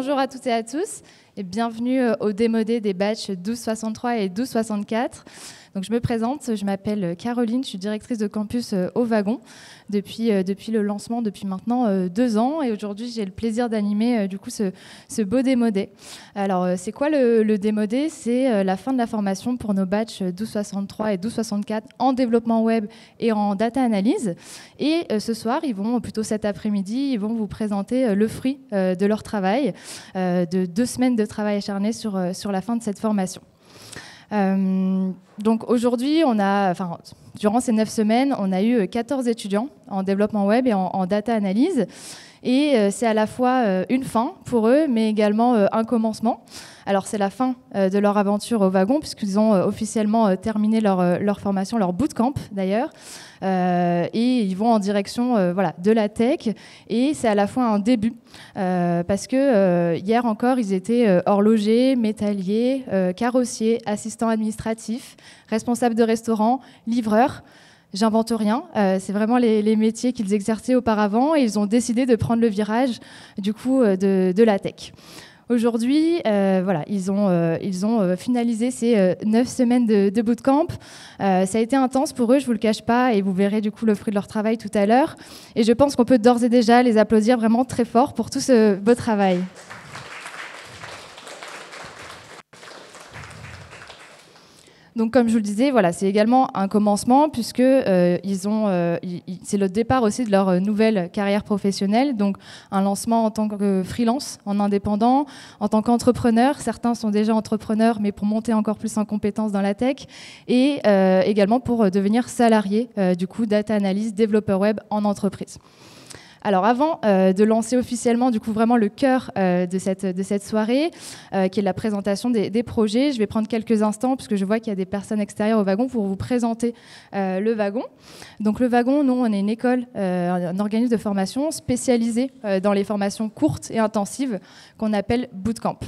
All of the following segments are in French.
Bonjour à toutes et à tous et bienvenue au démodé des batchs 1263 et 1264. Donc, je me présente, je m'appelle Caroline, je suis directrice de campus au Wagon depuis le lancement, depuis maintenant 2 ans. Et aujourd'hui, j'ai le plaisir d'animer ce beau démodé. Alors, c'est quoi le démodé? C'est la fin de la formation pour nos batchs 1263 et 1264 en développement web et en data analyse. Et ce soir, plutôt cet après-midi, ils vont vous présenter le fruit de leur travail, de 2 semaines de travail acharné sur la fin de cette formation. Donc aujourd'hui, durant ces 9 semaines, on a eu 14 étudiants en développement web et en data analyse. Et c'est à la fois une fin pour eux, mais également un commencement. Alors c'est la fin de leur aventure au Wagon, puisqu'ils ont officiellement terminé leur formation, leur bootcamp d'ailleurs. Et ils vont en direction de la tech. Et c'est à la fois un début, parce que hier encore, ils étaient horlogers, métalliers, carrossiers, assistants administratifs, responsables de restaurants, livreurs. J'invente rien, c'est vraiment les métiers qu'ils exerçaient auparavant et ils ont décidé de prendre le virage de la tech. Aujourd'hui, ils ont finalisé ces 9 semaines de bootcamp. Ça a été intense pour eux, je ne vous le cache pas, et vous verrez du coup le fruit de leur travail tout à l'heure. Et je pense qu'on peut d'ores et déjà les applaudir vraiment très fort pour tout ce beau travail. Donc, comme je vous le disais, c'est également un commencement puisque c'est le départ aussi de leur nouvelle carrière professionnelle. Donc, un lancement en tant que freelance, en indépendant, en tant qu'entrepreneur. Certains sont déjà entrepreneurs, mais pour monter encore plus en compétences dans la tech. Et également pour devenir salarié, data analyst, développeur web en entreprise. Alors avant de lancer officiellement vraiment le cœur de cette soirée, qui est la présentation des projets, je vais prendre quelques instants puisque je vois qu'il y a des personnes extérieures au Wagon pour vous présenter le Wagon. Donc le Wagon, nous on est une école, un organisme de formation spécialisé dans les formations courtes et intensives qu'on appelle bootcamp,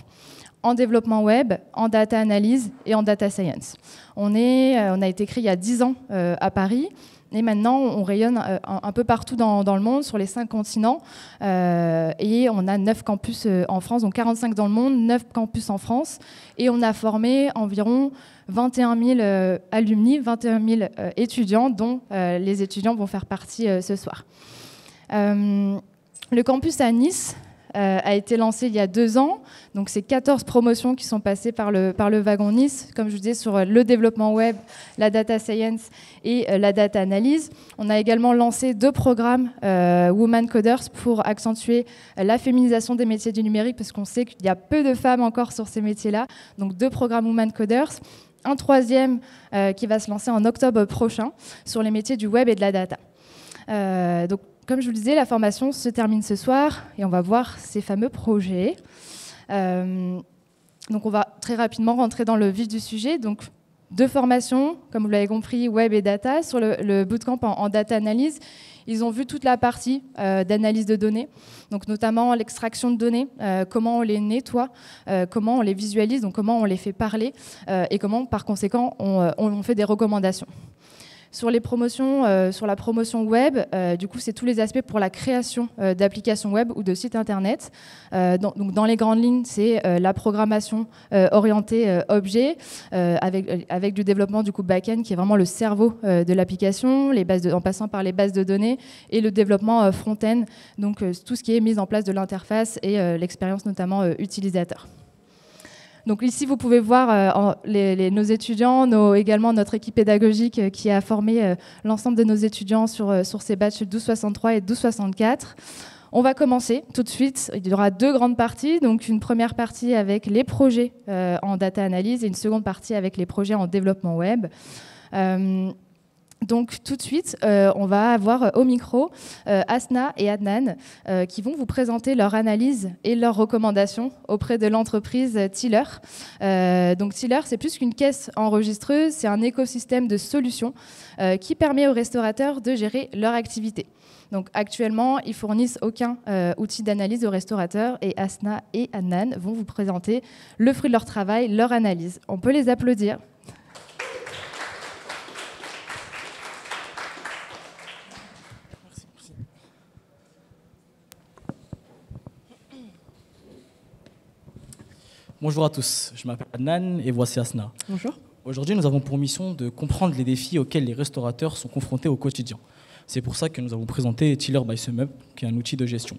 en développement web, en data analyse et en data science. On a été créé il y a 10 ans à Paris. Et maintenant, on rayonne un peu partout dans le monde, sur les 5 continents. Et on a 9 campus en France, donc 45 dans le monde, 9 campus en France. Et on a formé environ 21 000 alumni, 21 000 étudiants, dont les étudiants vont faire partie ce soir. Le campus à Nice a été lancé il y a 2 ans. Donc, c'est 14 promotions qui sont passées par le Wagon Nice, comme je vous disais, sur le développement web, la data science et la data analyse. On a également lancé 2 programmes Women Coders pour accentuer la féminisation des métiers du numérique, parce qu'on sait qu'il y a peu de femmes encore sur ces métiers-là. Donc, 2 programmes Women Coders. Un 3e qui va se lancer en octobre prochain sur les métiers du web et de la data. Donc, comme je vous le disais, la formation se termine ce soir et on va voir ces fameux projets. Donc on va très rapidement rentrer dans le vif du sujet. Donc 2 formations, comme vous l'avez compris, web et data. Sur le bootcamp en data analyse, ils ont vu toute la partie d'analyse de données, donc notamment l'extraction de données, comment on les nettoie, comment on les visualise, donc comment on les fait parler et comment, par conséquent, on fait des recommandations. Sur les promotions, sur la promotion web, c'est tous les aspects pour la création d'applications web ou de sites internet. Donc dans les grandes lignes, c'est la programmation orientée objet, avec du développement back-end qui est vraiment le cerveau de l'application, en passant par les bases de données, et le développement front-end, donc tout ce qui est mise en place de l'interface et l'expérience notamment utilisateur. Donc ici, vous pouvez voir nos étudiants, également notre équipe pédagogique qui a formé l'ensemble de nos étudiants sur ces batchs 1263 et 1264. On va commencer tout de suite. Il y aura 2 grandes parties. Donc une première partie avec les projets en data analyse et une seconde partie avec les projets en développement web. Donc tout de suite, on va avoir au micro Asna et Adnan qui vont vous présenter leur analyse et leurs recommandations auprès de l'entreprise Tiller. Donc Tiller, c'est plus qu'une caisse enregistreuse, c'est un écosystème de solutions qui permet aux restaurateurs de gérer leur activité. Donc actuellement, ils fournissent aucun outil d'analyse aux restaurateurs et Asna et Adnan vont vous présenter le fruit de leur travail, leur analyse. On peut les applaudir. Bonjour à tous, je m'appelle Adnan et voici Asna. Bonjour. Aujourd'hui, nous avons pour mission de comprendre les défis auxquels les restaurateurs sont confrontés au quotidien. C'est pour ça que nous avons présenté Tiller by SumUp, qui est un outil de gestion.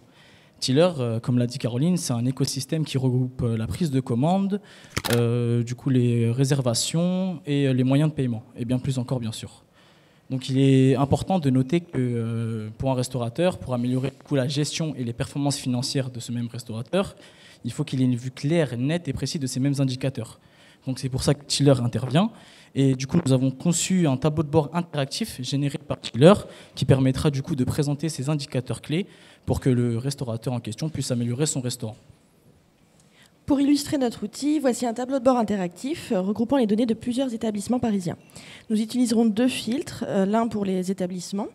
Tiller, comme l'a dit Caroline, c'est un écosystème qui regroupe la prise de commande, les réservations et les moyens de paiement, et bien plus encore, bien sûr. Donc il est important de noter que pour un restaurateur, pour améliorer la gestion et les performances financières de ce même restaurateur, il faut qu'il ait une vue claire, nette et précise de ces mêmes indicateurs. Donc c'est pour ça que Tiller intervient. Et du coup, nous avons conçu un tableau de bord interactif généré par Tiller qui permettra du coup de présenter ces indicateurs clés pour que le restaurateur en question puisse améliorer son restaurant. Pour illustrer notre outil, voici un tableau de bord interactif regroupant les données de plusieurs établissements parisiens. Nous utiliserons 2 filtres, l'un pour les établissements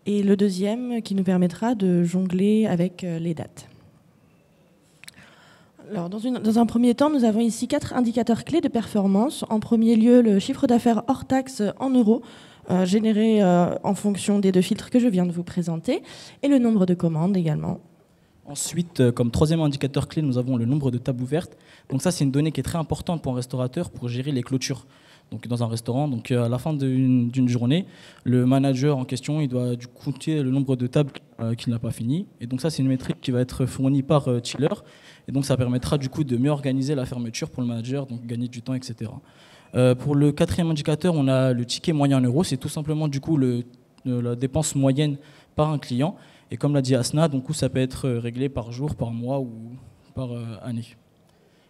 et le deuxième qui nous permettra de jongler avec les dates. Alors, dans un premier temps, nous avons ici 4 indicateurs clés de performance. En premier lieu, le chiffre d'affaires hors taxe en euros, généré en fonction des 2 filtres que je viens de vous présenter, et le nombre de commandes également. Ensuite, comme troisième indicateur clé, nous avons le nombre de tables ouvertes. Donc ça, c'est une donnée qui est très importante pour un restaurateur pour gérer les clôtures. Donc dans un restaurant, donc à la fin d'une journée, le manager en question, il doit du coup compter le nombre de tables qu'il n'a pas fini. Et donc ça, c'est une métrique qui va être fournie par Tiller. Et donc ça permettra du coup de mieux organiser la fermeture pour le manager, donc gagner du temps, etc. Pour le quatrième indicateur, on a le ticket moyen en euros. C'est tout simplement du coup la dépense moyenne par un client. Et comme l'a dit Asna, donc ça peut être réglé par jour, par mois ou par année.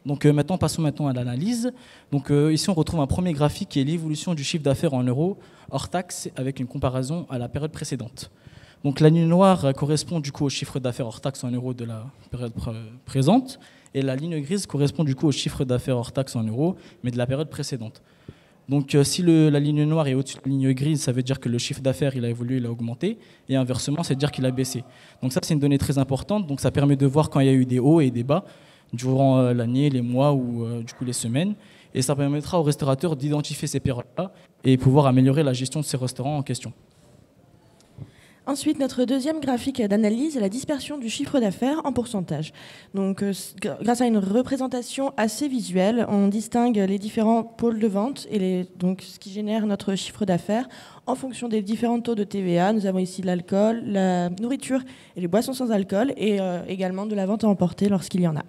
Donc passons à l'analyse. Donc ici on retrouve un premier graphique qui est l'évolution du chiffre d'affaires en euros hors taxe avec une comparaison à la période précédente. Donc la ligne noire correspond du coup au chiffre d'affaires hors taxe en euros de la période présente et la ligne grise correspond du coup au chiffre d'affaires hors taxe en euros mais de la période précédente. Donc si la ligne noire est au-dessus de la ligne grise, ça veut dire que le chiffre d'affaires il a évolué, il a augmenté, et inversement, ça veut dire qu'il a baissé. Donc ça, c'est une donnée très importante, donc ça permet de voir quand il y a eu des hauts et des bas durant l'année, les mois ou les semaines, et ça permettra aux restaurateurs d'identifier ces périodes-là et pouvoir améliorer la gestion de ces restaurants en question. Ensuite, notre deuxième graphique d'analyse est la dispersion du chiffre d'affaires en pourcentage. Donc, grâce à une représentation assez visuelle, on distingue les différents pôles de vente et donc ce qui génère notre chiffre d'affaires en fonction des différents taux de TVA. Nous avons ici l'alcool, la nourriture et les boissons sans alcool et également de la vente à emporter lorsqu'il y en a.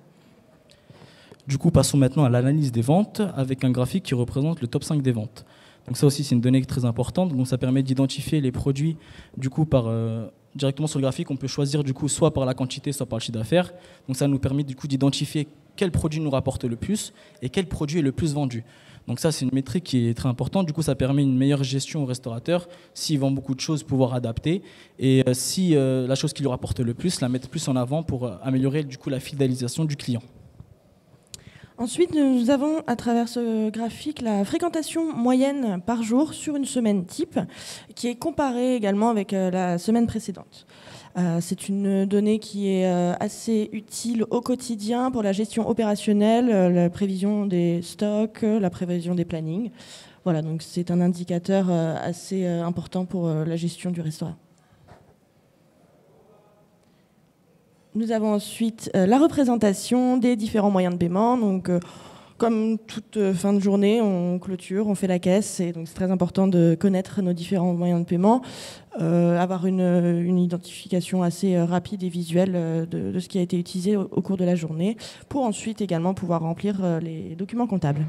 Du coup, passons maintenant à l'analyse des ventes avec un graphique qui représente le top 5 des ventes. Donc ça aussi, c'est une donnée très importante. Donc ça permet d'identifier les produits. Du coup, directement sur le graphique, on peut choisir du coup soit par la quantité, soit par le chiffre d'affaires. Donc ça nous permet du coup d'identifier quel produit nous rapporte le plus et quel produit est le plus vendu. Donc ça, c'est une métrique qui est très importante. Du coup, ça permet une meilleure gestion au restaurateur. S'il vend beaucoup de choses, pouvoir adapter. Et si la chose qui lui rapporte le plus, la mettre plus en avant pour améliorer du coup la fidélisation du client. Ensuite, nous avons à travers ce graphique la fréquentation moyenne par jour sur une semaine type, qui est comparée également avec la semaine précédente. C'est une donnée qui est assez utile au quotidien pour la gestion opérationnelle, la prévision des stocks, la prévision des plannings. Voilà, donc c'est un indicateur assez important pour la gestion du restaurant. Nous avons ensuite la représentation des différents moyens de paiement. Donc, comme toute fin de journée, on clôture, on fait la caisse. Et donc, c'est très important de connaître nos différents moyens de paiement, avoir une identification assez rapide et visuelle de ce qui a été utilisé au cours de la journée, pour ensuite également pouvoir remplir les documents comptables.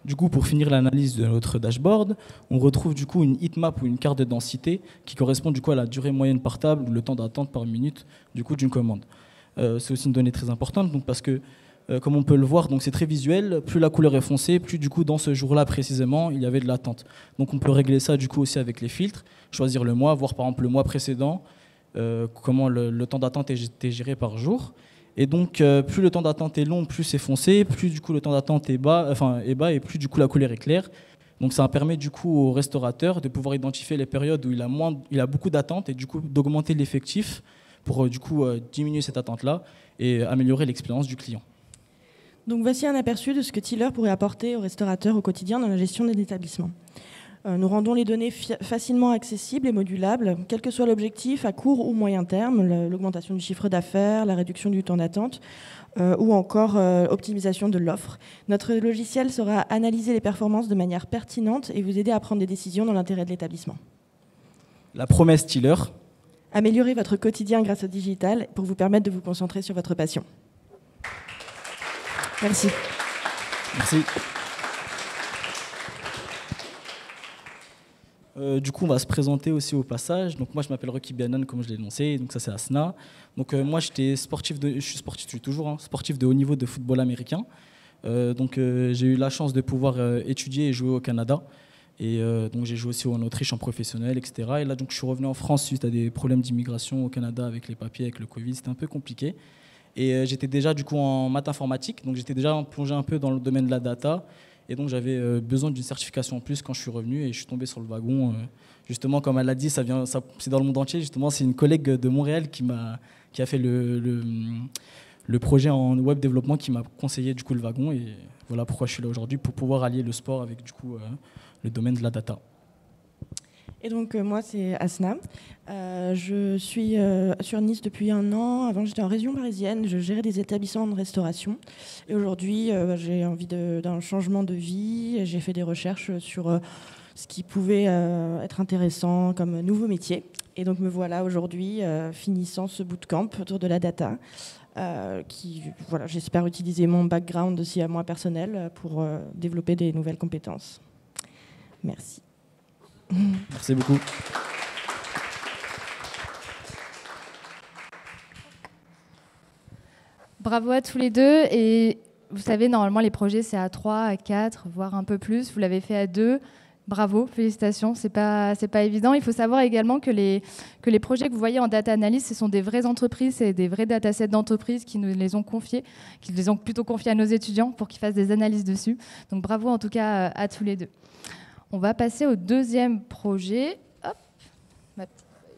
Du coup, pour finir l'analyse de notre dashboard, on retrouve du coup une heatmap ou une carte de densité qui correspond du coup à la durée moyenne par table ou le temps d'attente par minute du coup d'une commande. C'est aussi une donnée très importante donc parce que comme on peut le voir, donc c'est très visuel. Plus la couleur est foncée, plus du coup dans ce jour-là précisément il y avait de l'attente. Donc on peut régler ça du coup aussi avec les filtres, choisir le mois, voir par exemple le mois précédent, comment le temps d'attente était géré par jour. Et donc, plus le temps d'attente est long, plus c'est foncé, plus du coup le temps d'attente est bas, et plus du coup la couleur est claire. Donc, ça permet du coup au restaurateur de pouvoir identifier les périodes où il a beaucoup d'attente et du coup d'augmenter l'effectif pour du coup diminuer cette attente-là et améliorer l'expérience du client. Donc, voici un aperçu de ce que Tiller pourrait apporter aux restaurateurs au quotidien dans la gestion des établissements. Nous rendons les données facilement accessibles et modulables, quel que soit l'objectif, à court ou moyen terme, l'augmentation du chiffre d'affaires, la réduction du temps d'attente, ou encore optimisation de l'offre. Notre logiciel saura analyser les performances de manière pertinente et vous aider à prendre des décisions dans l'intérêt de l'établissement. La promesse Tiller. Améliorez votre quotidien grâce au digital pour vous permettre de vous concentrer sur votre passion. Merci. Merci. Du coup, on va se présenter aussi au passage. Donc, moi, je m'appelle Rocky Bianon, comme je l'ai annoncé. Donc, ça, c'est Asna. Donc, moi, je suis sportif, sportif de haut niveau de football américain. J'ai eu la chance de pouvoir étudier et jouer au Canada. Et donc, j'ai joué aussi en Autriche en professionnel, etc. Et là, donc, je suis revenu en France suite à des problèmes d'immigration au Canada avec les papiers, avec le Covid. C'était un peu compliqué. Et j'étais déjà, du coup, en maths informatique. Donc, j'étais déjà plongé un peu dans le domaine de la data. Et donc j'avais besoin d'une certification en plus quand je suis revenu et je suis tombé sur le wagon. Justement, comme elle l'a dit, c'est dans le monde entier. Justement, c'est une collègue de Montréal qui a fait le projet en web développement qui m'a conseillé du coup le wagon. Et voilà pourquoi je suis là aujourd'hui, pour pouvoir allier le sport avec du coup le domaine de la data. Et donc moi c'est Asna, je suis sur Nice depuis 1 an. Avant j'étais en région parisienne, je gérais des établissements de restauration et aujourd'hui j'ai envie d'un changement de vie. J'ai fait des recherches sur ce qui pouvait être intéressant comme nouveau métier et donc me voilà aujourd'hui finissant ce bootcamp autour de la data j'espère utiliser mon background aussi à moi personnel pour développer des nouvelles compétences. Merci. Merci beaucoup. Bravo à tous les deux. Et vous savez, normalement, les projets, c'est à 3, à 4, voire un peu plus. Vous l'avez fait à 2. Bravo, félicitations. C'est pas évident. Il faut savoir également que les projets que vous voyez en data analyst, ce sont des vraies entreprises, c'est des vrais datasets d'entreprises qui nous les ont confiés, qui les ont plutôt confiés à nos étudiants pour qu'ils fassent des analyses dessus. Donc bravo en tout cas à tous les deux. On va passer au deuxième projet. Hop, ma petite feuille.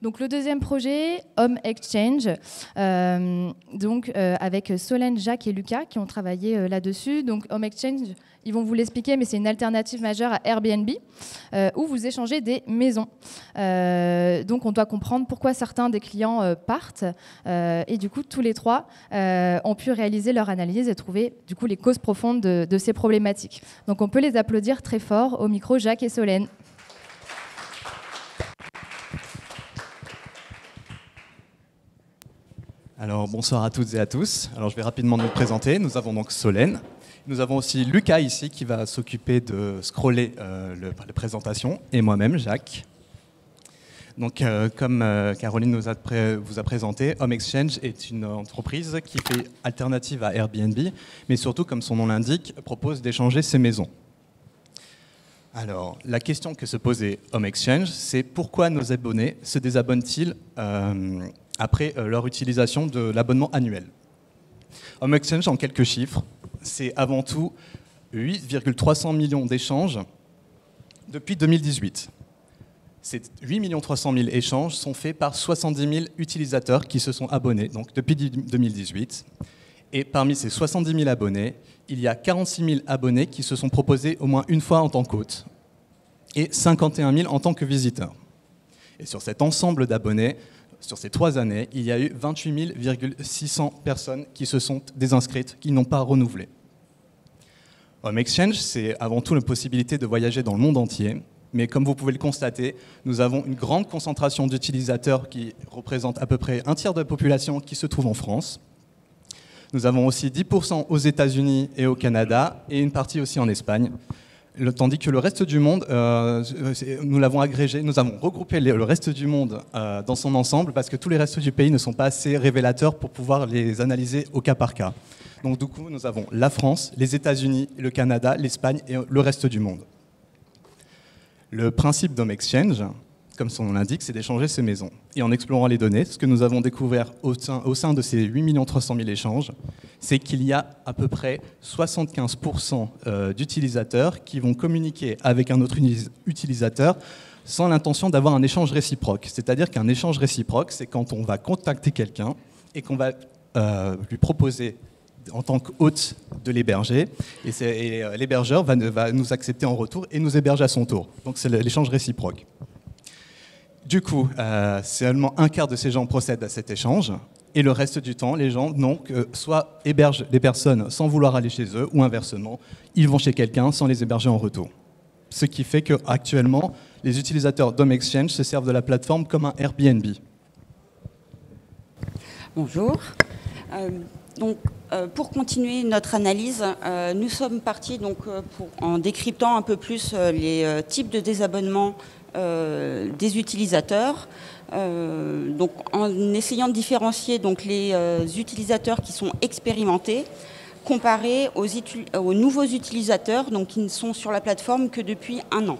Donc le deuxième projet, Home Exchange, avec Solène, Jacques et Lucas qui ont travaillé là-dessus. Donc Home Exchange, ils vont vous l'expliquer, mais c'est une alternative majeure à Airbnb où vous échangez des maisons. Donc on doit comprendre pourquoi certains des clients partent et du coup tous les 3 ont pu réaliser leur analyse et trouver du coup les causes profondes de ces problématiques. Donc on peut les applaudir très fort au micro, Jacques et Solène. Alors bonsoir à toutes et à tous. Alors je vais rapidement nous présenter. Nous avons donc Solène. Nous avons aussi Lucas ici qui va s'occuper de scroller la présentation et moi-même, Jacques. Donc comme Caroline vous a présenté, Home Exchange est une entreprise qui fait alternative à Airbnb, mais surtout, comme son nom l'indique, propose d'échanger ses maisons. Alors, la question que se posait Home Exchange, c'est pourquoi nos abonnés se désabonnent-ils après leur utilisation de l'abonnement annuel. Home Exchange, en quelques chiffres, c'est avant tout 8,300 millions d'échanges depuis 2018. Ces 8 300 000 échanges sont faits par 70 000 utilisateurs qui se sont abonnés donc depuis 2018. Et parmi ces 70 000 abonnés, il y a 46 000 abonnés qui se sont proposés au moins une fois en tant qu'hôtes et 51 000 en tant que visiteurs. Et sur cet ensemble d'abonnés, sur ces 3 années, il y a eu 28 600 personnes qui se sont désinscrites, qui n'ont pas renouvelé. Home Exchange, c'est avant tout la possibilité de voyager dans le monde entier. Mais comme vous pouvez le constater, nous avons une grande concentration d'utilisateurs qui représentent à peu près un tiers de la population qui se trouve en France. Nous avons aussi 10% aux États-Unis et au Canada, et une partie aussi en Espagne. Tandis que le reste du monde, nous l'avons agrégé, nous avons regroupé le reste du monde dans son ensemble parce que tous les restes du pays ne sont pas assez révélateurs pour pouvoir les analyser au cas par cas. Donc du coup, nous avons la France, les États-Unis, le Canada, l'Espagne et le reste du monde. Le principe d'Home Exchange, comme son nom l'indique, c'est d'échanger ses maisons. Et en explorant les données, ce que nous avons découvert au sein de ces 8 300 000 échanges, c'est qu'il y a à peu près 75% d'utilisateurs qui vont communiquer avec un autre utilisateur sans l'intention d'avoir un échange réciproque. C'est-à-dire qu'un échange réciproque, c'est quand on va contacter quelqu'un et qu'on va lui proposer en tant qu'hôte de l'héberger, et l'hébergeur va nous accepter en retour et nous héberger à son tour. Donc c'est l'échange réciproque. Du coup, seulement un quart de ces gens procèdent à cet échange, et le reste du temps, les gens soit hébergent les personnes sans vouloir aller chez eux, ou inversement, ils vont chez quelqu'un sans les héberger en retour. Ce qui fait qu'actuellement, les utilisateurs d'Home Exchange se servent de la plateforme comme un Airbnb. Bonjour. Pour continuer notre analyse, nous sommes partis en décryptant un peu plus les types de désabonnement des utilisateurs, en essayant de différencier les utilisateurs qui sont expérimentés comparés aux nouveaux utilisateurs qui ne sont sur la plateforme que depuis 1 an.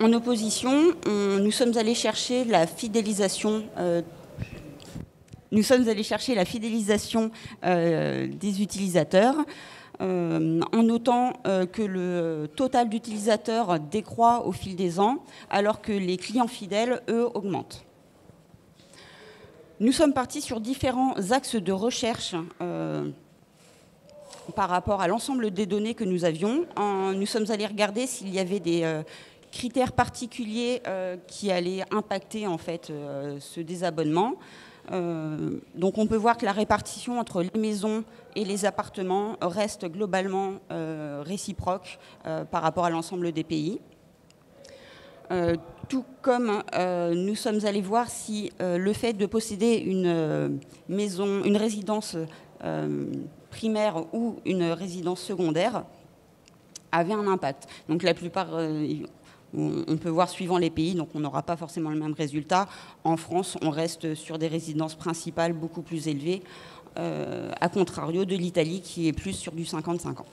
En opposition, nous sommes allés chercher la fidélisation des utilisateurs, en notant que le total d'utilisateurs décroît au fil des ans, alors que les clients fidèles, eux, augmentent. Nous sommes partis sur différents axes de recherche par rapport à l'ensemble des données que nous avions. Nous sommes allés regarder s'il y avait des critères particuliers qui allaient impacter en fait ce désabonnement. Donc on peut voir que la répartition entre les maisons et les appartements reste globalement réciproque par rapport à l'ensemble des pays. Tout comme nous sommes allés voir si le fait de posséder une maison, une résidence primaire ou une résidence secondaire avait un impact. Donc la plupart, on peut voir suivant les pays, donc on n'aura pas forcément le même résultat. En France, on reste sur des résidences principales beaucoup plus élevées, à contrario de l'Italie qui est plus sur du 50-50.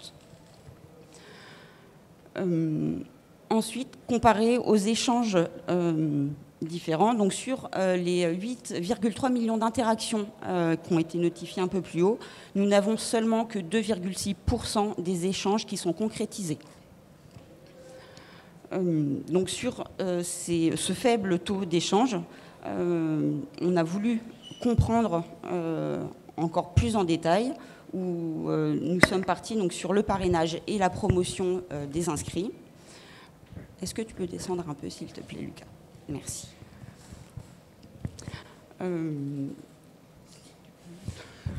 Ensuite, comparé aux échanges différents, donc sur les 8,3 millions d'interactions qui ont été notifiées un peu plus haut, nous n'avons seulement que 2,6% des échanges qui sont concrétisés. Donc sur ce faible taux d'échange, on a voulu comprendre encore plus en détail, où nous sommes partis donc, sur le parrainage et la promotion des inscrits. Est-ce que tu peux descendre un peu, s'il te plaît, Lucas? Merci.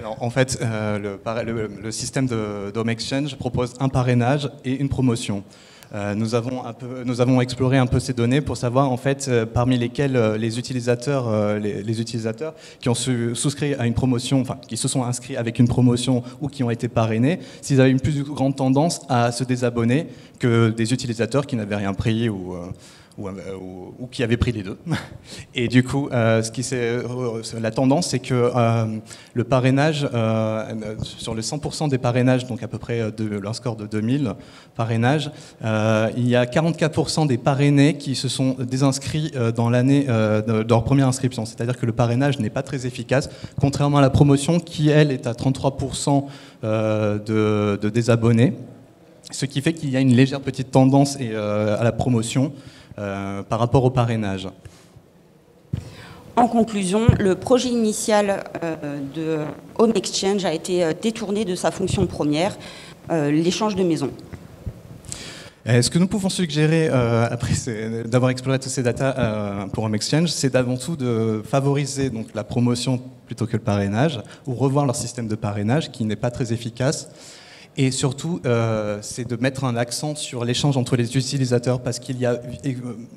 Alors, en fait, le système d'Home Exchange propose un parrainage et une promotion. Nous avons exploré un peu ces données pour savoir en fait parmi lesquels les utilisateurs qui ont souscrit à une promotion, enfin qui se sont inscrits avec une promotion ou qui ont été parrainés, s'ils avaient une plus grande tendance à se désabonner que des utilisateurs qui n'avaient rien pris ou qui avaient pris les deux. Et du coup, la tendance, c'est que le parrainage, sur le 100% des parrainages, donc à peu près un score de 2000 parrainages, il y a 44% des parrainés qui se sont désinscrits dans l'année de leur première inscription. C'est-à-dire que le parrainage n'est pas très efficace, contrairement à la promotion qui, elle, est à 33% de désabonnés. Ce qui fait qu'il y a une légère petite tendance à la promotion par rapport au parrainage. En conclusion, le projet initial de Home Exchange a été détourné de sa fonction première, l'échange de maisons. Ce que nous pouvons suggérer, après d'avoir exploré tous ces datas pour Home Exchange, c'est avant tout de favoriser donc, la promotion plutôt que le parrainage, ou revoir leur système de parrainage qui n'est pas très efficace. Et surtout, c'est de mettre un accent sur l'échange entre les utilisateurs, parce qu'il y a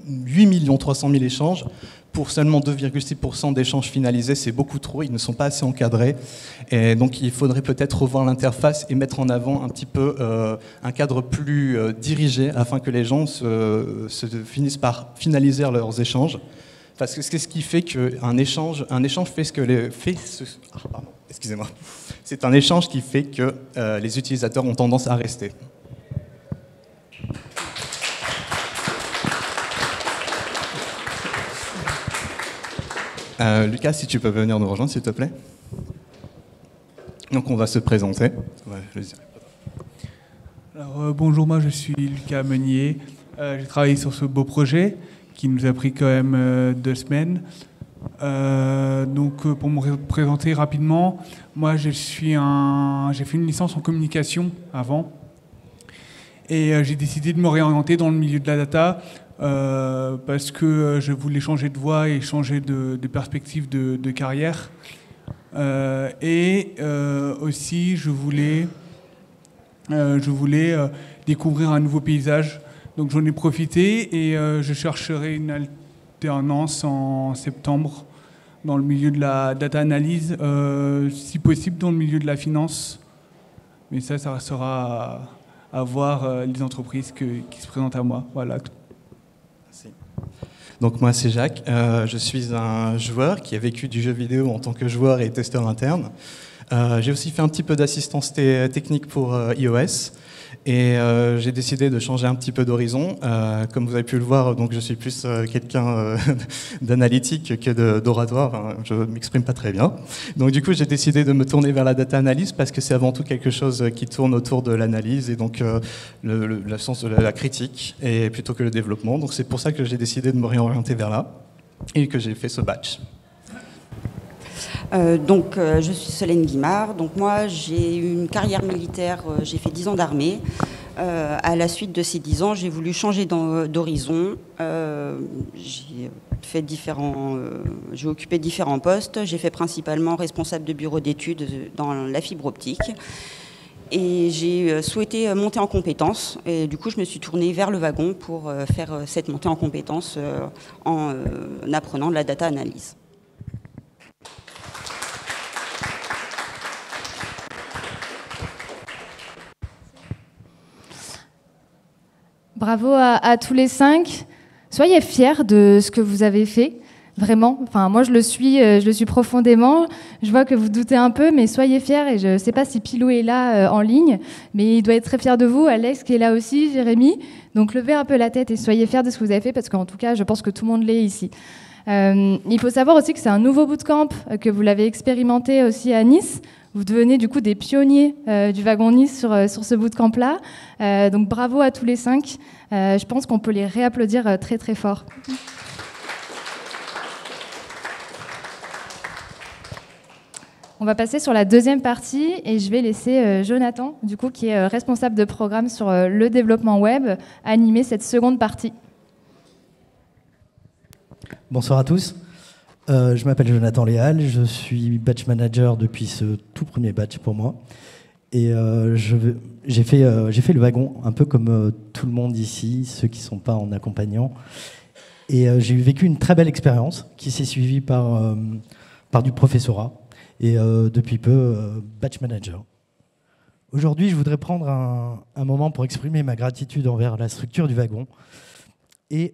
8 300 000 échanges pour seulement 2,6% d'échanges finalisés. C'est beaucoup trop, ils ne sont pas assez encadrés. Et donc il faudrait peut-être revoir l'interface et mettre en avant un petit peu un cadre plus dirigé, afin que les gens finissent par finaliser leurs échanges. Parce que c'est ce qui fait qu'un échange fait ce que excusez-moi. C'est un échange qui fait que les utilisateurs ont tendance à rester. Lucas, si tu peux venir nous rejoindre, s'il te plaît. Donc on va se présenter. Ouais, je le dirai. Alors, bonjour, moi je suis Lucas Meunier. J'ai travaillé sur ce beau projet qui nous a pris quand même 2 semaines. Pour me présenter rapidement, moi j'ai fait une licence en communication avant et j'ai décidé de me réorienter dans le milieu de la data parce que je voulais changer de voie et changer de perspective de carrière. Aussi je voulais découvrir un nouveau paysage. Donc j'en ai profité et je chercherai une alternance en septembre dans le milieu de la data analyse, si possible dans le milieu de la finance. Mais ça restera à voir les entreprises qui se présentent à moi. Voilà. Merci. Donc moi c'est Jacques, je suis un joueur qui a vécu du jeu vidéo en tant que joueur et testeur interne. J'ai aussi fait un petit peu d'assistance technique pour iOS. Et j'ai décidé de changer un petit peu d'horizon. Comme vous avez pu le voir, donc je suis plus quelqu'un d'analytique que d'oratoire. Enfin, je ne m'exprime pas très bien. Donc du coup, j'ai décidé de me tourner vers la data analyse parce que c'est avant tout quelque chose qui tourne autour de l'analyse et donc le sens de la critique et plutôt que le développement. Donc c'est pour ça que j'ai décidé de me réorienter vers là et que j'ai fait ce batch. Je suis Solène Guimard. Donc moi, j'ai eu une carrière militaire, j'ai fait 10 ans d'armée. À la suite de ces 10 ans, j'ai voulu changer d'horizon. J'ai occupé différents postes. J'ai fait principalement responsable de bureau d'études dans la fibre optique. Et j'ai souhaité monter en compétences. Et du coup, je me suis tournée vers le wagon pour faire cette montée en compétences en apprenant de la data analyse. Bravo à tous les 5. Soyez fiers de ce que vous avez fait, vraiment. Enfin, moi, je le suis profondément. Je vois que vous doutez un peu, mais soyez fiers. Et je ne sais pas si Pilou est là en ligne, mais il doit être très fier de vous. Alex qui est là aussi, Jérémy. Donc, levez un peu la tête et soyez fiers de ce que vous avez fait, parce qu'en tout cas, je pense que tout le monde l'est ici. Il faut savoir aussi que c'est un nouveau bootcamp, que vous l'avez expérimenté aussi à Nice. Vous devenez du coup des pionniers du wagon Nice sur ce bootcamp-là. Donc bravo à tous les 5. Je pense qu'on peut les réapplaudir très très fort. On va passer sur la deuxième partie et je vais laisser Jonathan, du coup, qui est responsable de programme sur le développement web, animer cette seconde partie. Bonsoir à tous. Je m'appelle Jonathan Léal, je suis batch manager depuis ce tout premier batch pour moi. Et j'ai fait le wagon, un peu comme tout le monde ici, ceux qui ne sont pas en accompagnant. Et j'ai vécu une très belle expérience qui s'est suivie par du professorat et depuis peu batch manager. Aujourd'hui, je voudrais prendre un moment pour exprimer ma gratitude envers la structure du wagon et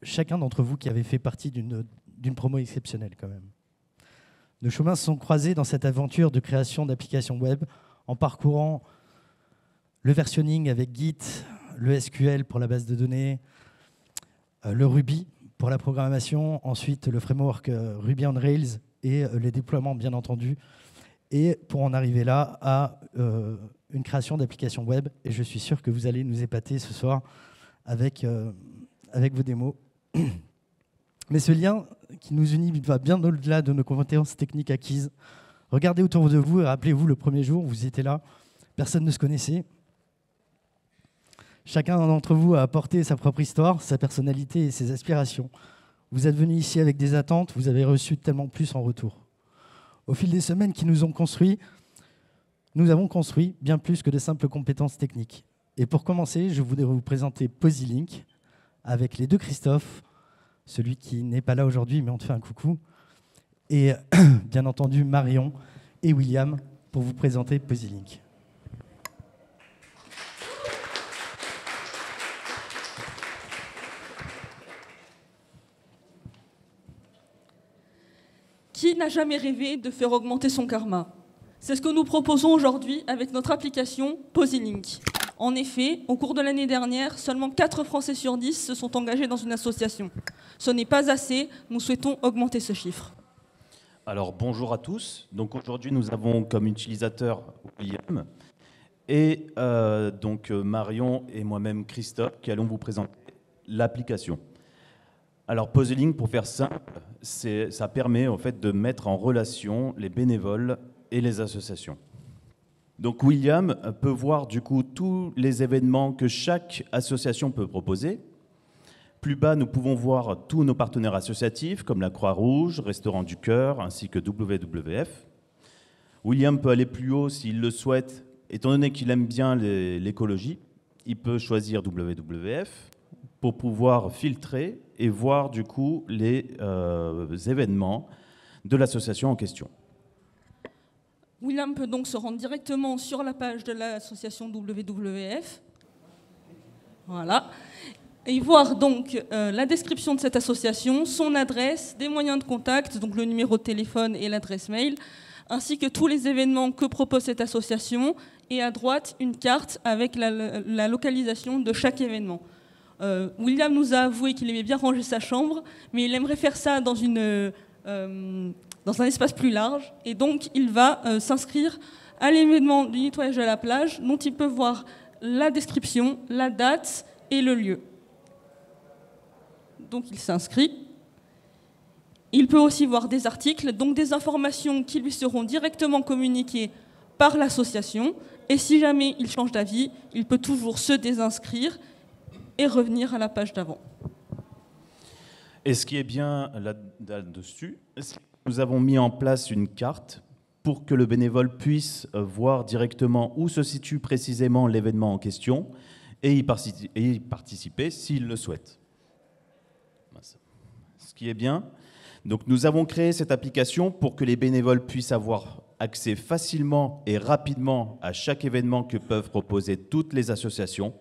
chacun d'entre vous qui avait fait partie d'une promo exceptionnelle quand même. Nos chemins se sont croisés dans cette aventure de création d'applications web en parcourant le versionning avec Git, le SQL pour la base de données, le Ruby pour la programmation, ensuite le framework Ruby on Rails et les déploiements bien entendu, et pour en arriver là à une création d'applications web. Et je suis sûr que vous allez nous épater ce soir avec vos démos. Mais ce lien qui nous unit va bien au-delà de nos compétences techniques acquises. Regardez autour de vous et rappelez-vous, le premier jour, vous étiez là, personne ne se connaissait. Chacun d'entre vous a apporté sa propre histoire, sa personnalité et ses aspirations. Vous êtes venus ici avec des attentes, vous avez reçu tellement plus en retour. Au fil des semaines qui nous ont construits, nous avons construit bien plus que de simples compétences techniques. Et pour commencer, je voudrais vous présenter PosiLink avec les deux Christophe, celui qui n'est pas là aujourd'hui, mais on te fait un coucou, et bien entendu Marion et William pour vous présenter PosiLink. Qui n'a jamais rêvé de faire augmenter son karma? C'est ce que nous proposons aujourd'hui avec notre application PosiLink. En effet, au cours de l'année dernière, seulement 4 Français sur 10 se sont engagés dans une association. Ce n'est pas assez, nous souhaitons augmenter ce chiffre. Alors bonjour à tous. Donc aujourd'hui nous avons comme utilisateur William et donc Marion et moi-même Christophe qui allons vous présenter l'application. Alors Puzzling, pour faire simple, ça permet en fait de mettre en relation les bénévoles et les associations. Donc William peut voir du coup tous les événements que chaque association peut proposer. Plus bas, nous pouvons voir tous nos partenaires associatifs comme la Croix-Rouge, Restaurant du Cœur ainsi que WWF. William peut aller plus haut s'il le souhaite, étant donné qu'il aime bien l'écologie. Il peut choisir WWF pour pouvoir filtrer et voir du coup les événements de l'association en question. William peut donc se rendre directement sur la page de l'association WWF. Voilà. Et voir donc la description de cette association, son adresse, des moyens de contact, donc le numéro de téléphone et l'adresse mail, ainsi que tous les événements que propose cette association, et à droite, une carte avec la localisation de chaque événement. William nous a avoué qu'il aimait bien ranger sa chambre, mais il aimerait faire ça dans un espace plus large, et donc il va s'inscrire à l'événement du nettoyage de la plage, dont il peut voir la description, la date et le lieu. Donc il s'inscrit. Il peut aussi voir des articles, donc des informations qui lui seront directement communiquées par l'association, et si jamais il change d'avis, il peut toujours se désinscrire et revenir à la page d'avant. Et ce qui est bien là-dessus, nous avons mis en place une carte pour que le bénévole puisse voir directement où se situe précisément l'événement en question et y participer s'il le souhaite. Ce qui est bien. Donc nous avons créé cette application pour que les bénévoles puissent avoir accès facilement et rapidement à chaque événement que peuvent proposer toutes les associations.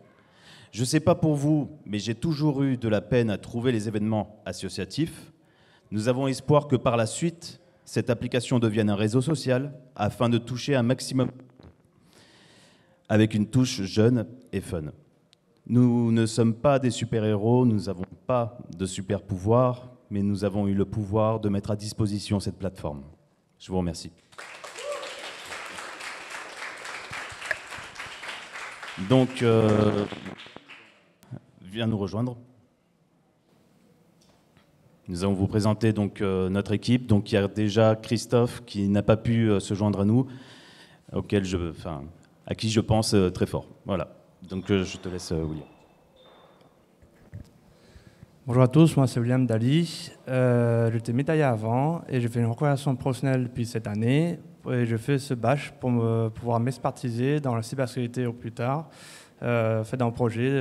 Je ne sais pas pour vous, mais j'ai toujours eu de la peine à trouver les événements associatifs. Nous avons espoir que par la suite, cette application devienne un réseau social afin de toucher un maximum avec une touche jeune et fun. Nous ne sommes pas des super-héros, nous n'avons pas de super-pouvoirs, mais nous avons eu le pouvoir de mettre à disposition cette plateforme. Je vous remercie. Donc, viens nous rejoindre. Nous allons vous présenter donc notre équipe. Donc, il y a déjà Christophe qui n'a pas pu se joindre à nous, à qui je pense très fort. Voilà. Donc, je te laisse, William. Bonjour à tous, moi c'est William Dali. J'étais médaillé avant et j'ai fait une reconversion professionnelle depuis cette année. Et je fais ce bâche pour pouvoir m'expertiser dans la cybersécurité au plus tard, fait dans un projet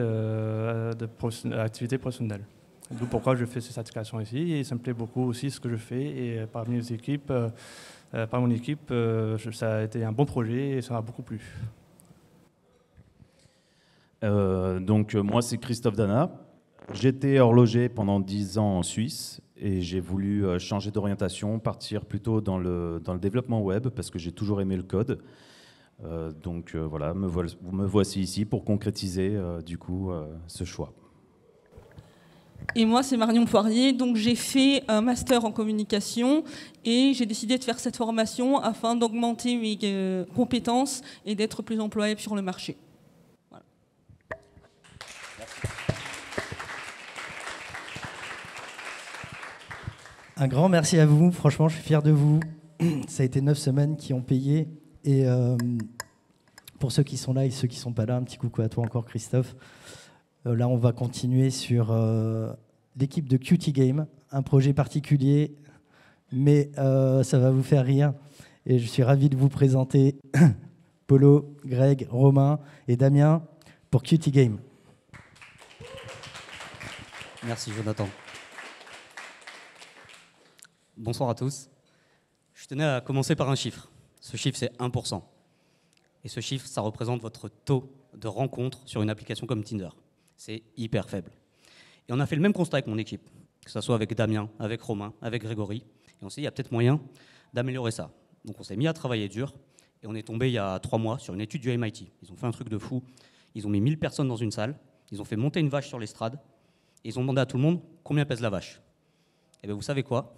d'activité professionnelle. D'où pourquoi je fais ces certifications ici et ça me plaît beaucoup aussi ce que je fais. Et parmi les équipes, par mon équipe, ça a été un bon projet et ça m'a beaucoup plu. Donc moi c'est Christophe Dana. J'étais horloger pendant 10 ans en Suisse et j'ai voulu changer d'orientation, partir plutôt dans le développement web parce que j'ai toujours aimé le code. Donc voilà, me voici ici pour concrétiser du coup ce choix. Et moi, c'est Marion Poirier, donc j'ai fait un master en communication et j'ai décidé de faire cette formation afin d'augmenter mes compétences et d'être plus employable sur le marché. Voilà. Un grand merci à vous, franchement je suis fier de vous. Ça a été 9 semaines qui ont payé et pour ceux qui sont là et ceux qui ne sont pas là, un petit coucou à toi encore Christophe. Là, on va continuer sur l'équipe de Cutie Game, un projet particulier, mais ça va vous faire rire. Et je suis ravi de vous présenter Polo, Greg, Romain et Damien pour Cutie Game. Merci Jonathan. Bonsoir à tous. Je tenais à commencer par un chiffre. Ce chiffre, c'est 1%. Et ce chiffre, ça représente votre taux de rencontre sur une application comme Tinder. C'est hyper faible. Et on a fait le même constat avec mon équipe, que ce soit avec Damien, avec Romain, avec Grégory. Et on s'est dit, il y a peut-être moyen d'améliorer ça. Donc on s'est mis à travailler dur et on est tombé il y a 3 mois sur une étude du MIT. Ils ont fait un truc de fou. Ils ont mis 1000 personnes dans une salle, ils ont fait monter une vache sur l'estrade et ils ont demandé à tout le monde combien pèse la vache. Et bien vous savez quoi?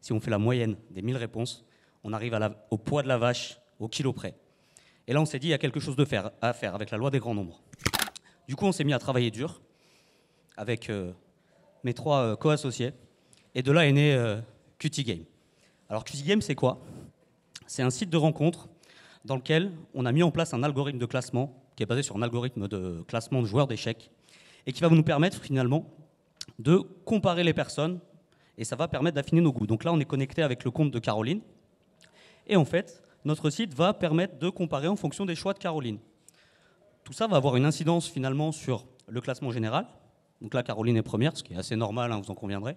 Si on fait la moyenne des 1000 réponses, on arrive au poids de la vache au kilo près. Et là on s'est dit, il y a quelque chose à faire avec la loi des grands nombres. Du coup, on s'est mis à travailler dur avec mes 3 co-associés. Et de là est né QT Game. Alors QT Game, c'est quoi? C'est un site de rencontre dans lequel on a mis en place un algorithme de classement qui est basé sur un algorithme de classement de joueurs d'échecs et qui va nous permettre finalement de comparer les personnes et ça va permettre d'affiner nos goûts. Donc là, on est connecté avec le compte de Caroline et en fait, notre site va permettre de comparer en fonction des choix de Caroline. Tout ça va avoir une incidence finalement sur le classement général. Donc là, Caroline est première, ce qui est assez normal, hein, vous en conviendrez.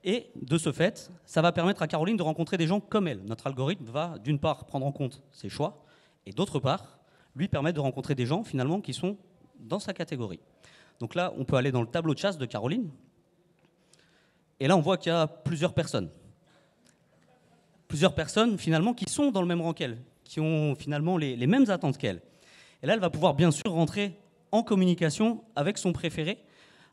Et de ce fait, ça va permettre à Caroline de rencontrer des gens comme elle. Notre algorithme va d'une part prendre en compte ses choix et d'autre part lui permettre de rencontrer des gens finalement qui sont dans sa catégorie. Donc là, on peut aller dans le tableau de chasse de Caroline et là, on voit qu'il y a plusieurs personnes. Plusieurs personnes finalement qui sont dans le même rang qu'elle, qui ont finalement les mêmes attentes qu'elle. Et là, elle va pouvoir bien sûr rentrer en communication avec son préféré.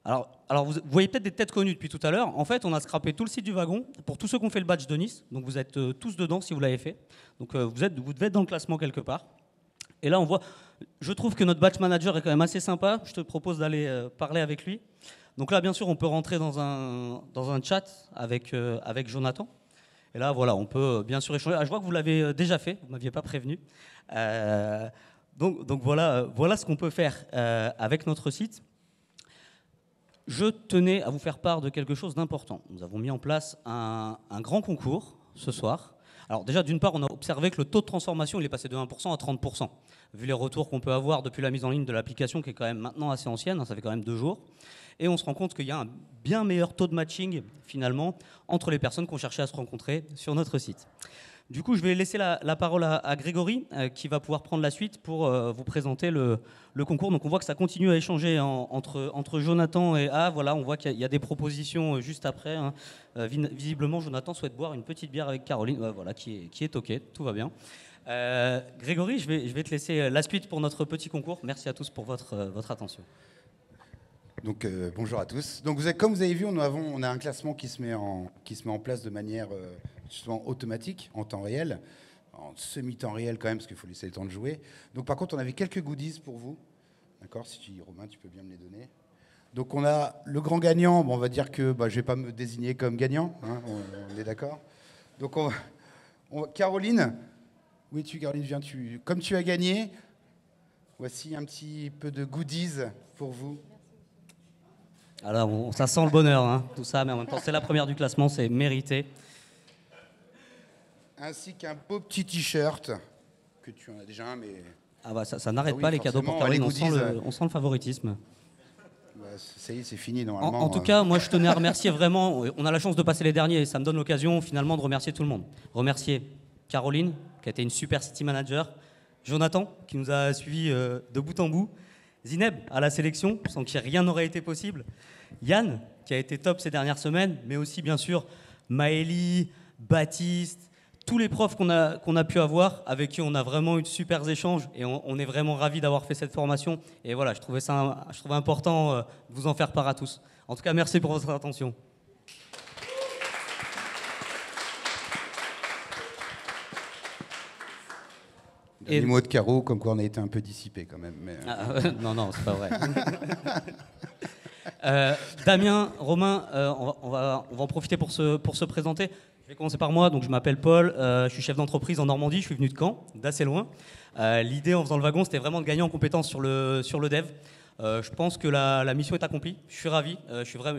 Alors vous voyez peut-être des têtes connues depuis tout à l'heure. En fait, on a scrappé tout le site du wagon pour tous ceux qui ont fait le badge de Nice. Donc vous êtes tous dedans si vous l'avez fait. Donc vous devez être dans le classement quelque part. Et là, on voit, je trouve que notre badge manager est quand même assez sympa. Je te propose d'aller parler avec lui. Donc là, bien sûr, on peut rentrer dans un chat avec Jonathan. Et là, voilà, on peut bien sûr échanger. Ah, je vois que vous l'avez déjà fait, vous ne m'aviez pas prévenu. Donc voilà ce qu'on peut faire avec notre site. Je tenais à vous faire part de quelque chose d'important. Nous avons mis en place un grand concours ce soir. Alors déjà, d'une part, on a observé que le taux de transformation il est passé de 1% à 30%. Vu les retours qu'on peut avoir depuis la mise en ligne de l'application, qui est quand même maintenant assez ancienne, hein, ça fait quand même 2 jours. Et on se rend compte qu'il y a un bien meilleur taux de matching, finalement, entre les personnes qui ont cherché à se rencontrer sur notre site. Du coup, je vais laisser la parole à Grégory, qui va pouvoir prendre la suite pour vous présenter le concours. Donc on voit que ça continue à échanger entre Jonathan et A. Voilà, on voit qu'il y a des propositions juste après. Hein. Visiblement, Jonathan souhaite boire une petite bière avec Caroline, voilà, qui est OK, tout va bien. Grégory, je vais te laisser la suite pour notre petit concours. Merci à tous pour votre attention. Donc bonjour à tous. Donc comme vous avez vu, on a un classement qui se met en place de manière justement automatique, en temps réel, en semi-temps réel quand même, parce qu'il faut laisser le temps de jouer. Donc par contre, on avait quelques goodies pour vous. D'accord, si Romain, tu peux bien me les donner. Donc on a le grand gagnant. Bon, on va dire que je ne vais pas me désigner comme gagnant. Hein, on est d'accord. Donc Caroline, où es-tu, Caroline? Comme tu as gagné, voici un petit peu de goodies pour vous. Alors, ça sent le bonheur, hein, tout ça, mais en même temps, c'est la première du classement, c'est mérité. Ainsi qu'un beau petit t-shirt, que tu en as déjà un, mais... Ah bah ça n'arrête pas les cadeaux pour Caroline, on sent le favoritisme. Bah, ça y est, c'est fini normalement. En tout cas, moi je tenais à remercier vraiment, on a la chance de passer les derniers, et ça me donne l'occasion finalement de remercier tout le monde. Remercier Caroline, qui a été une super city manager, Jonathan, qui nous a suivis de bout en bout, Zineb à la sélection, sans qui rien n'aurait été possible, Yann, qui a été top ces dernières semaines, mais aussi bien sûr Maëlie, Baptiste, tous les profs qu'on a pu avoir, avec qui on a vraiment eu de super échanges, et on est vraiment ravis d'avoir fait cette formation. Et voilà, je trouvais important de vous en faire part à tous. En tout cas, merci pour votre attention. Des mots de Caro, comme quoi on a été un peu dissipé quand même. Mais... non, c'est pas vrai. Damien, Romain, on va en profiter pour se présenter. Je vais commencer par moi. Donc, je m'appelle Paul, je suis chef d'entreprise en Normandie, je suis venu de Caen, d'assez loin. L'idée en faisant le wagon, c'était vraiment de gagner en compétences sur le dev. Je pense que la mission est accomplie. Je suis ravi.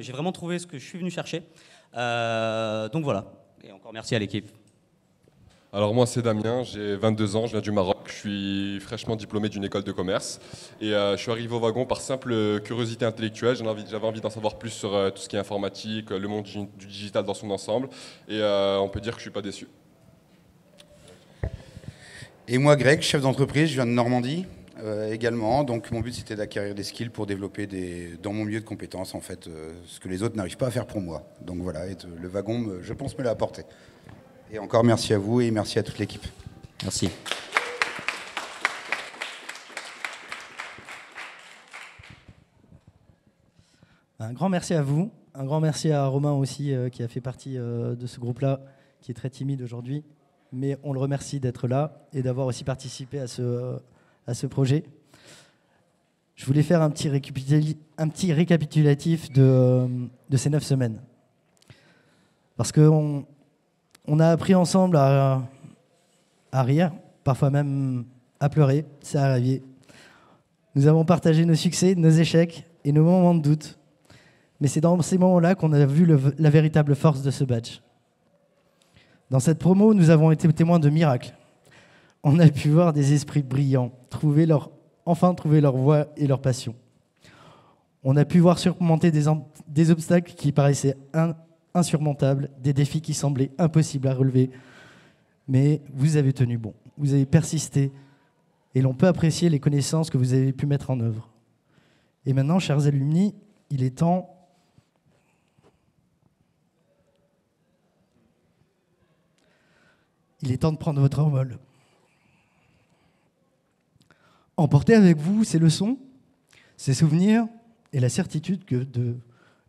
J'ai vraiment trouvé ce que je suis venu chercher. Donc voilà. Et encore merci à l'équipe. Alors moi c'est Damien, j'ai 22 ans, je viens du Maroc, je suis fraîchement diplômé d'une école de commerce et je suis arrivé au wagon par simple curiosité intellectuelle. J'avais envie d'en savoir plus sur tout ce qui est informatique, le monde du digital dans son ensemble et on peut dire que je ne suis pas déçu. Et moi Greg, chef d'entreprise, je viens de Normandie également, donc mon but c'était d'acquérir des skills pour développer dans mon milieu de compétences en fait ce que les autres n'arrivent pas à faire pour moi. Donc voilà, et le wagon je pense me l'a apporté. Et encore merci à vous et merci à toute l'équipe. Merci. Un grand merci à vous. Un grand merci à Romain aussi qui a fait partie de ce groupe-là, qui est très timide aujourd'hui. Mais on le remercie d'être là et d'avoir aussi participé à ce projet. Je voulais faire un petit récapitulatif de ces 9 semaines. Parce qu'on a appris ensemble à rire, parfois même à pleurer, c'est arrivé. Nous avons partagé nos succès, nos échecs et nos moments de doute. Mais c'est dans ces moments-là qu'on a vu la véritable force de ce badge. Dans cette promo, nous avons été témoins de miracles. On a pu voir des esprits brillants, enfin trouver leur voie et leur passion. On a pu voir surmonter des obstacles qui paraissaient insurmontables, des défis qui semblaient impossibles à relever. Mais vous avez tenu bon, vous avez persisté, et l'on peut apprécier les connaissances que vous avez pu mettre en œuvre. Et maintenant, chers alumni, il est temps de prendre votre envol. Emportez avec vous ces leçons, ces souvenirs et la certitude que de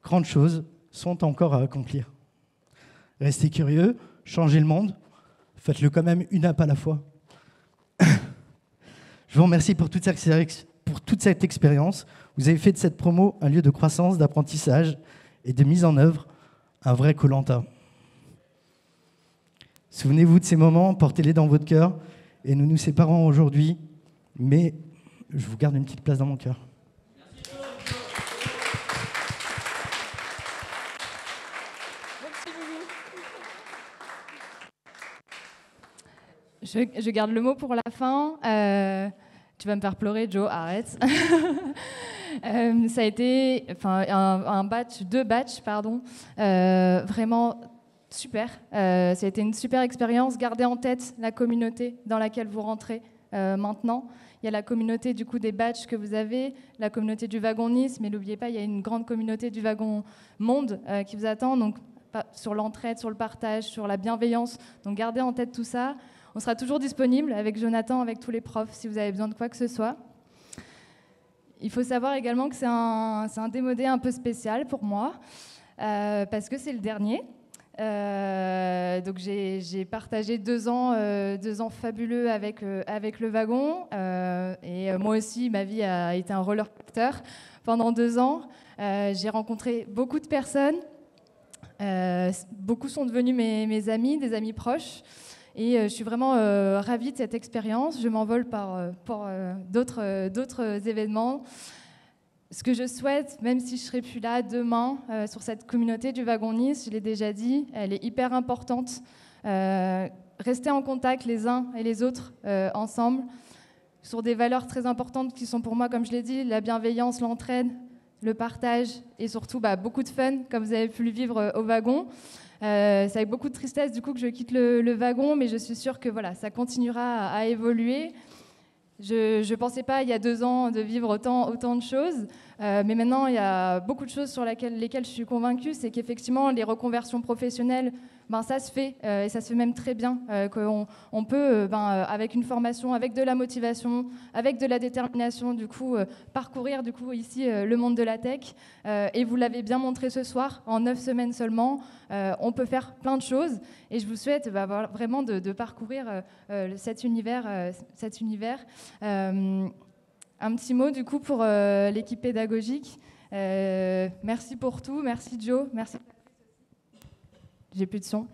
grandes choses sont encore à accomplir. Restez curieux, changez le monde, faites-le quand même une app à la fois. Je vous remercie pour toute cette expérience. Vous avez fait de cette promo un lieu de croissance, d'apprentissage et de mise en œuvre, un vrai Koh-Lanta. Souvenez-vous de ces moments, portez-les dans votre cœur, et nous nous séparons aujourd'hui, mais je vous garde une petite place dans mon cœur. Je garde le mot pour la fin. Tu vas me faire pleurer, Joe, arrête. Ça a été deux batchs, vraiment super. Ça a été une super expérience. Gardez en tête la communauté dans laquelle vous rentrez maintenant. Il y a la communauté du coup des batchs que vous avez, la communauté du wagon Nice, mais n'oubliez pas, il y a une grande communauté du wagon Monde qui vous attend. Donc sur l'entraide, sur le partage, sur la bienveillance. Donc gardez en tête tout ça. On sera toujours disponible avec Jonathan, avec tous les profs, si vous avez besoin de quoi que ce soit. Il faut savoir également que c'est un démodé un peu spécial pour moi, parce que c'est le dernier. Donc j'ai partagé 2 ans fabuleux avec le wagon. Et moi aussi, ma vie a été un roller coaster pendant 2 ans. J'ai rencontré beaucoup de personnes. Beaucoup sont devenus mes amis, des amis proches. Et je suis vraiment ravie de cette expérience. Je m'envole pour d'autres événements. Ce que je souhaite, même si je ne serai plus là demain, sur cette communauté du wagon Nice, je l'ai déjà dit, elle est hyper importante. Restez en contact les uns et les autres ensemble sur des valeurs très importantes qui sont pour moi, comme je l'ai dit, la bienveillance, l'entraide, le partage et surtout beaucoup de fun, comme vous avez pu le vivre au wagon. C'est avec beaucoup de tristesse du coup que je quitte le wagon, mais je suis sûre que voilà, ça continuera à évoluer. Je ne pensais pas il y a 2 ans de vivre autant de choses, mais maintenant il y a beaucoup de choses sur lesquelles je suis convaincue, c'est qu'effectivement les reconversions professionnelles, ça se fait, et ça se fait même très bien, qu'on peut, avec une formation, avec de la motivation, avec de la détermination, du coup, parcourir du coup ici le monde de la tech. Et vous l'avez bien montré ce soir, en 9 semaines seulement, on peut faire plein de choses. Et je vous souhaite vraiment de parcourir cet univers. Un petit mot du coup pour l'équipe pédagogique. Merci pour tout, merci Joe, merci. J'ai plus de son.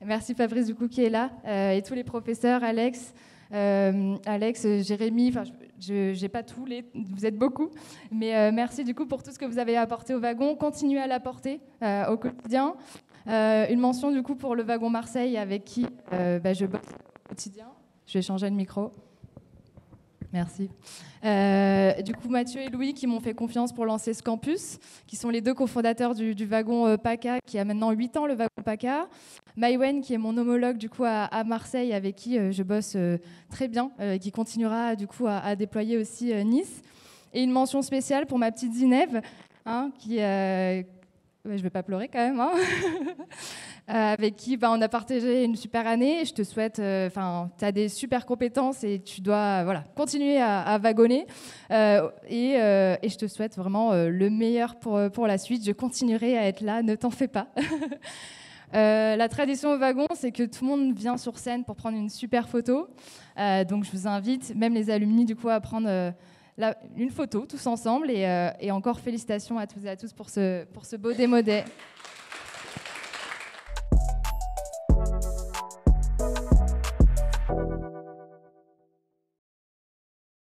Merci Fabrice du coup qui est là et tous les professeurs, Alex, Jérémy. Enfin, j'ai pas tous vous êtes beaucoup, mais merci du coup pour tout ce que vous avez apporté au wagon. Continuez à l'apporter au quotidien. Une mention du coup pour le wagon Marseille avec qui je bosse au quotidien. Je vais changer de micro. Merci. Du coup, Mathieu et Louis qui m'ont fait confiance pour lancer ce campus, qui sont les 2 cofondateurs du wagon PACA, qui a maintenant 8 ans, le wagon PACA. Maïwen, qui est mon homologue du coup à Marseille, avec qui je bosse très bien, qui continuera du coup à déployer aussi Nice. Et une mention spéciale pour ma petite Zineb, qui... je ne vais pas pleurer quand même, avec qui on a partagé une super année. Je te souhaite, tu as des super compétences et tu dois continuer à wagonner. Et je te souhaite vraiment le meilleur pour la suite. Je continuerai à être là, ne t'en fais pas. La tradition au wagon, c'est que tout le monde vient sur scène pour prendre une super photo. Donc je vous invite, même les alumni, du coup, à prendre une photo tous ensemble. Et encore félicitations à toutes et à tous pour ce beau démo day.